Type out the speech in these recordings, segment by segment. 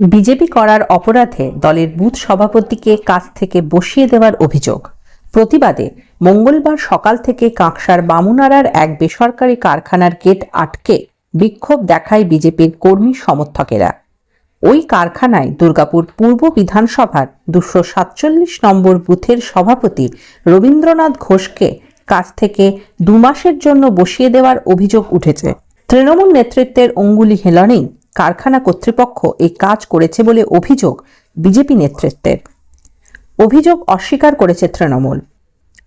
BJP করার অপরাধে দলের বুথ সভাপতিকে কাছ থেকে বসিয়ে দেওয়ার অভিযোগ। প্রতিবাদে মঙ্গলবার সকাল থেকে কাঁকসার বামুনারার এক বেসরকারি কারখানার গেট আটকে বিক্ষোভ দেখায় বিজেপির কর্মী সমর্থকেরা। ওই কারখানায় দুর্গাপুর পূর্ব বিধানসভার 247 নম্বর বুথের সভাপতি রবীন্দ্রনাথ ঘোষকে কাছ থেকে 2 মাসের জন্য বসিয়ে দেওয়ার অভিযোগ উঠেছে। তৃণমূল নেতৃত্বের অঙ্গুলি হেলনেই কারখানা কর্তৃপক্ষ এই কাজ করেছে বলে অভিযোগ বিজেপি নেতৃত্বের। অভিযোগ অস্বীকার করেছে তৃণমূল।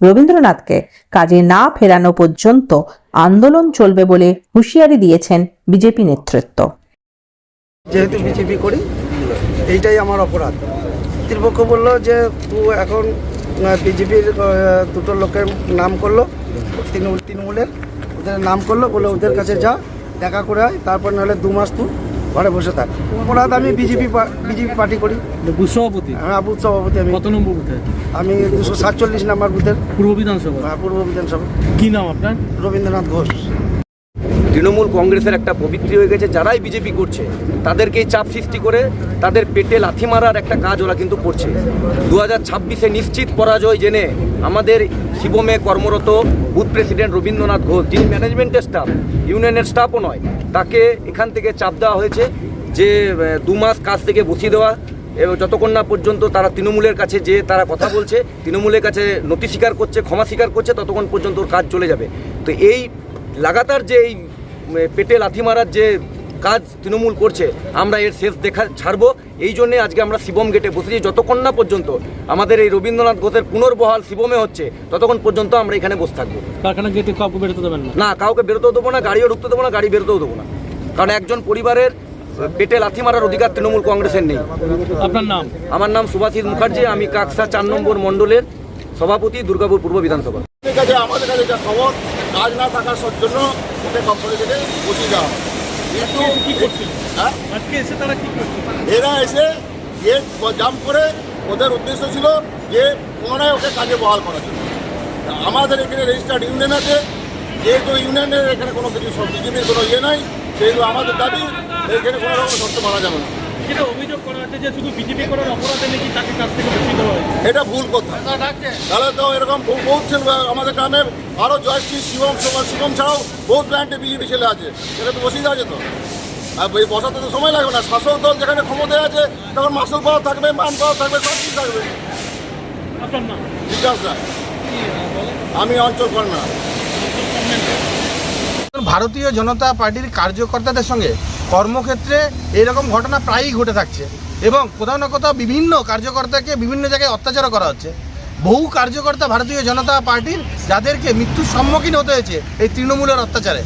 রবীন্দ্রনাথকে কাজে না ফেরানো পর্যন্ত আন্দোলন চলবে বলে হুঁশিয়ারি দিয়েছেন বিজেপি নেতৃত্ব। যেহেতু বিজেপি করি, এইটাই আমার অপরাধ। কর্তৃপক্ষ বললো যে এখন বিজেপির দুটো লোকের নাম করলো, তৃণমূলের ওদের নাম করলো, বলে ওদের কাছে যা দেখা করে আয়, তারপর নাহলে 2 মাস তুই ঘরে বসে থাক। অপরাধ, আমি বিজেপি পার্টি করি। বুথ সভাপতি? হ্যাঁ, বুথ সভাপতি আমি। কত নম্বর বুথে? আমি 247 নম্বর বুথের পূর্ব বিধানসভা। হ্যাঁ, পূর্ব বিধানসভা। কি নাম আপনার? রবীন্দ্রনাথ ঘোষ। তৃণমূল কংগ্রেসের একটা প্রবৃত্তি হয়ে গেছে, যারাই বিজেপি করছে তাদেরকেই চাপ সৃষ্টি করে তাদের পেটে লাথি মারার একটা কাজ ওরা কিন্তু করছে। 2026-এ নিশ্চিত পরাজয় জেনে আমাদের শিবমে কর্মরত বুথ প্রেসিডেন্ট রবীন্দ্রনাথ ঘোষ, যিনি ম্যানেজমেন্টের স্টাফ, ইউনিয়নের স্টাফও নয়, তাকে এখান থেকে চাপ দেওয়া হয়েছে যে 2 মাস কাজ থেকে বসিয়ে দেওয়া, এবং যতক্ষণ না পর্যন্ত তারা তৃণমূলের কাছে যে তারা কথা বলছে, তৃণমূলের কাছে নথি স্বীকার করছে, ক্ষমা স্বীকার করছে, ততক্ষণ পর্যন্ত ওর কাজ চলে যাবে। তো এই লাগাতার যে এই পেটে লাথি মারার যে কাজ তৃণমূল করছে, আমরা এর শেষ ছাড়বো। এই জন্যে আজকে আমরা শিবম গেটে বসেছি। যতক্ষণ না পর্যন্ত আমাদের এই রবীন্দ্রনাথ ঘোষের পুনর্বহাল শিবমে হচ্ছে, ততক্ষণ পর্যন্ত আমরা এখানে বসে থাকবো। কারখানা গেটে কাউকে বেরোতে দেবেন না? না, কাউকে বেরোতেও দেবো না, গাড়িও ঢুকতে দেবো না, গাড়ি বেরোতেও দেবো না। কারণ একজন পরিবারের পেটে লাথি মারার অধিকার তৃণমূল কংগ্রেসের নেই। আপনার নাম? আমার নাম সুভাষিস মুখার্জি, আমি কাকসা 4 নম্বর মণ্ডলের সভাপতি, দুর্গাপুর পূর্ব বিধানসভা। আমাদের কাছে যা খবর, কাজ না থাকার জন্য ওকে কোম্পানি থেকে বসিয়ে দেওয়া হয়। কিন্তু কি করছিল? হ্যাঁ, আজকে এসে তারা কি করছে? এরা এসে গেট জাম্প করে, ওদের উদ্দেশ্য ছিল যে পুনরায় ওকে কাজে বহাল করার জন্য। আমাদের এখানে রেজিস্টার্ড ইউনিয়ন আছে, যেহেতু ইউনিয়নের এখানে কোনো কিছু বিজেপির কোনো ইয়ে নাই, সেহেতু আমাদের দাবি এখানে কোনো রকম শর্ত মানা যাবে না। যেটা অভিযোগ করা হচ্ছে যে শুধু বিজেপি করার অপরাধে নাকি তাকে কাছ থেকে বসিয়ে দেওয়া হয়েছে। এটা ভুল কথা। তাহলে তো এরকম বহুত আমাদের গ্রামের আরও জয়শ্রী, শিবম ছাড়াও বহুত ব্র্যান্ডে বিজেপি ছেলে আছে, এটা তো বসিয়ে দেওয়া যেত। আর বসাতে তো সময় লাগবে না। শাসক দল যেখানে ক্ষমতায় আছে, তখন মাসুল পাওয়া থাকবে, মান পাওয়া থাকবে, সব কিছু থাকবে। আপনার নাম? বিকাশ রায়, আমি অঞ্চল কর্মী। ভারতীয় জনতা পার্টির কার্যকর্তাদের সঙ্গে কর্মক্ষেত্রে এরকম ঘটনা প্রায়ই ঘটে থাকছে, এবং কোথাও না কোথাও বিভিন্ন কার্যকর্তাকে বিভিন্ন জায়গায় অত্যাচারও করা হচ্ছে। বহু কার্যকর্তা ভারতীয় জনতা পার্টির, যাদেরকে মৃত্যুর সম্মুখীন হতে হয়েছে এই তৃণমূলের অত্যাচারে।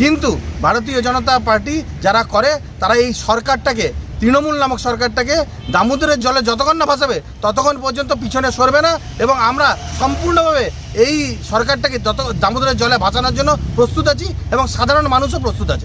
কিন্তু ভারতীয় জনতা পার্টি যারা করে, তারা এই সরকারটাকে, তৃণমূল নামক সরকারটাকে দামোদরের জলে যতক্ষণ না ভাসাবে ততক্ষণ পর্যন্ত পিছনে সরবে না, এবং আমরা সম্পূর্ণভাবে এই সরকারটাকে দামোদরের জলে ভাসানোর জন্য প্রস্তুত আছি, এবং সাধারণ মানুষও প্রস্তুত আছে।